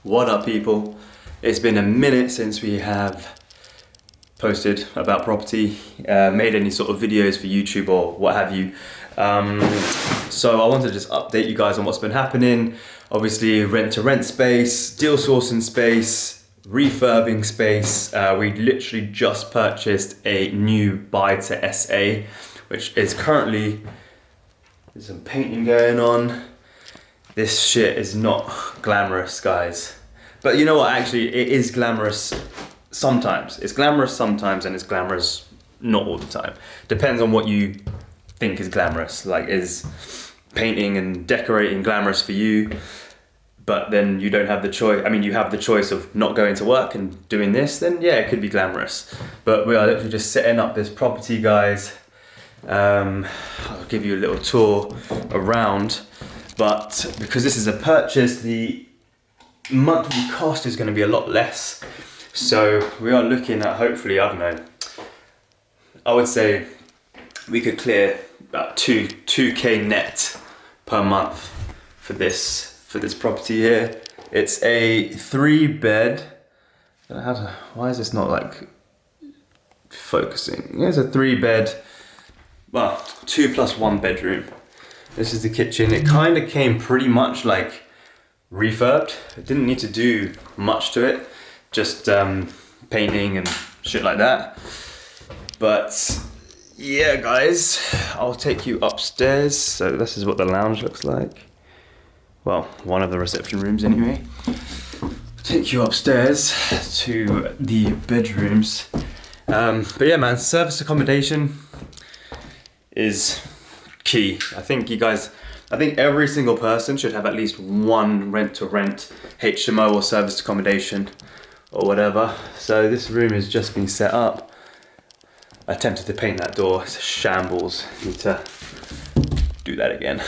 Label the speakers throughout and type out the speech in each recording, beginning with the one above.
Speaker 1: What up, people? It's been a minute since we have posted about property, made any sort of videos for YouTube or what have you. So I wanted to just update you guys on what's been happening. Obviously, rent-to-rent space, deal sourcing space, refurbing space. We literally just purchased a new buy-to-SA, which is currently, there's some painting going on. This shit is not glamorous, guys. But you know what, actually, it is glamorous sometimes. It's glamorous sometimes and it's glamorous not all the time. Depends on what you think is glamorous. Like, is painting and decorating glamorous for you? But then you don't have the choice. I mean, you have the choice of not going to work and doing this, then yeah, it could be glamorous. But we are literally just setting up this property, guys. I'll give you a little tour around. But because this is a purchase, the monthly cost is going to be a lot less. So we are looking at, hopefully, I don't know, I would say we could clear about 2K net per month for this property here. It's a 3-bed. Why is this not like focusing? It's a 3-bed, well, 2+1 bedroom. This is the kitchen. It kind of came pretty much like refurbed. It didn't need to do much to it, just painting and shit like that. But yeah, guys, I'll take you upstairs. So this is what the lounge looks like. Well, one of the reception rooms anyway. Take you upstairs to the bedrooms. But yeah, man, service accommodation is key. I think every single person should have at least one rent-to-rent HMO or service accommodation or whatever. So this room has just been set up. I attempted to paint that door. It's a shambles. Need to do that again.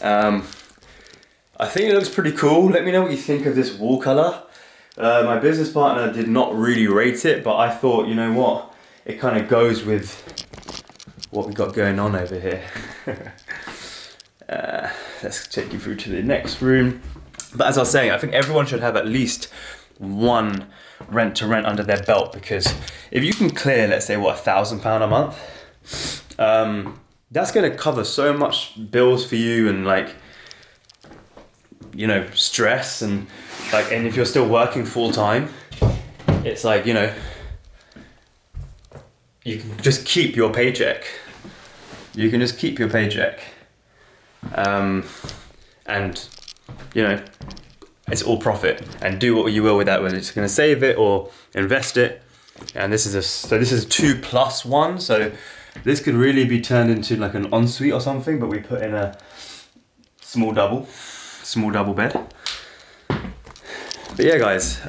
Speaker 1: I think it looks pretty cool. Let me know what you think of this wall color. My business partner did not really rate it, but I thought, you know what? It kind of goes with what we got going on over here. Let's take you through to the next room. But as I was saying, I think everyone should have at least one rent-to-rent under their belt, because if you can clear, let's say, what, £1,000 a month, that's going to cover so much bills for you and, like, you know, stress and like, and if you're still working full-time, it's like, you know, you can just keep your paycheck. You can just keep your paycheck. And, you know, it's all profit. And do what you will with that, whether it's going to save it or invest it. And this is a 2+1. So this could really be turned into like an ensuite or something, but we put in a small double bed. But yeah, guys,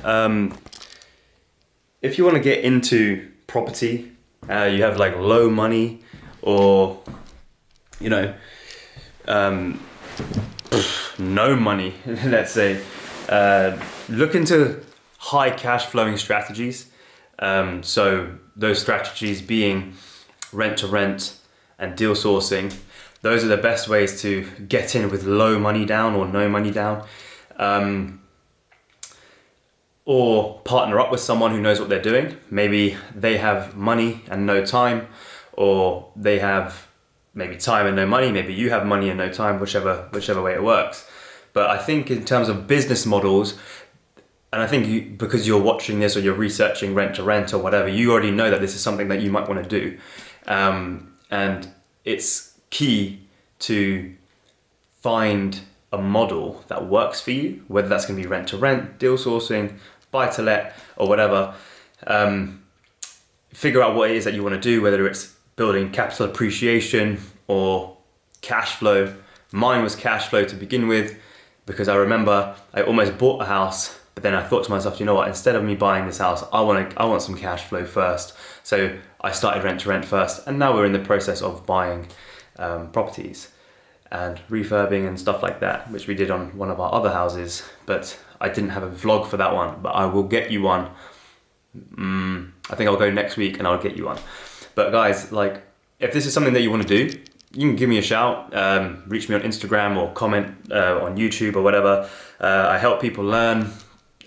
Speaker 1: if you want to get into property, you have like low money, or you know, no money, let's say, look into high cash flowing strategies. So those strategies being rent to rent and deal sourcing. Those are the best ways to get in with low money down or no money down. Or partner up with someone who knows what they're doing. Maybe they have money and no time, or they have maybe time and no money. Maybe you have money and no time, whichever way it works. But I think in terms of business models, and I think because you're watching this or you're researching rent to rent or whatever, you already know that this is something that you might want to do. And it's key to find a model that works for you, whether that's going to be rent to rent, deal sourcing, buy to let, or whatever. Figure out what it is that you want to do, whether it's building capital appreciation or cash flow. Mine was cash flow to begin with, because I remember I almost bought a house, but then I thought to myself, you know what, instead of me buying this house, I want some cash flow first. So I started rent to rent first, and now we're in the process of buying properties and refurbing and stuff like that, which we did on one of our other houses, but I didn't have a vlog for that one, but I will get you one. I think I'll go next week and I'll get you one. But guys, like, if this is something that you want to do, you can give me a shout, reach me on Instagram or comment on YouTube or whatever. I help people learn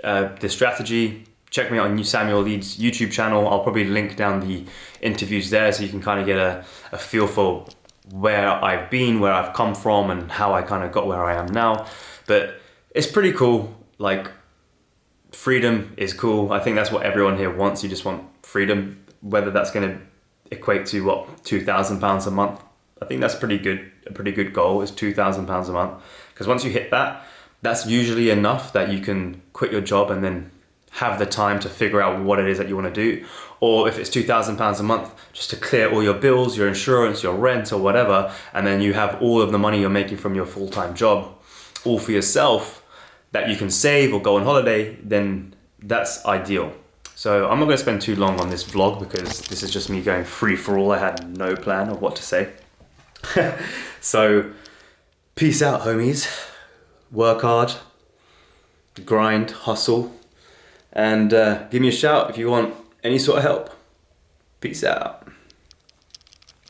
Speaker 1: this strategy. Check me out on Samuel Leeds YouTube channel. I'll probably link down the interviews there so you can kind of get a feel for where I've been, where I've come from, and how I kind of got where I am now. But it's pretty cool. Like, freedom is cool. I think that's what everyone here wants. You just want freedom, whether that's going to equate to what, £2,000 a month. I think that's a pretty good goal, is £2,000 a month. Because once you hit that, that's usually enough that you can quit your job and then have the time to figure out what it is that you want to do. Or if it's £2,000 a month, just to clear all your bills, your insurance, your rent or whatever, and then you have all of the money you're making from your full-time job all for yourself that you can save or go on holiday, then that's ideal. So I'm not going to spend too long on this vlog because this is just me going free for all. I had no plan of what to say. So peace out, homies. Work hard, grind, hustle, and give me a shout if you want any sort of help. Peace out.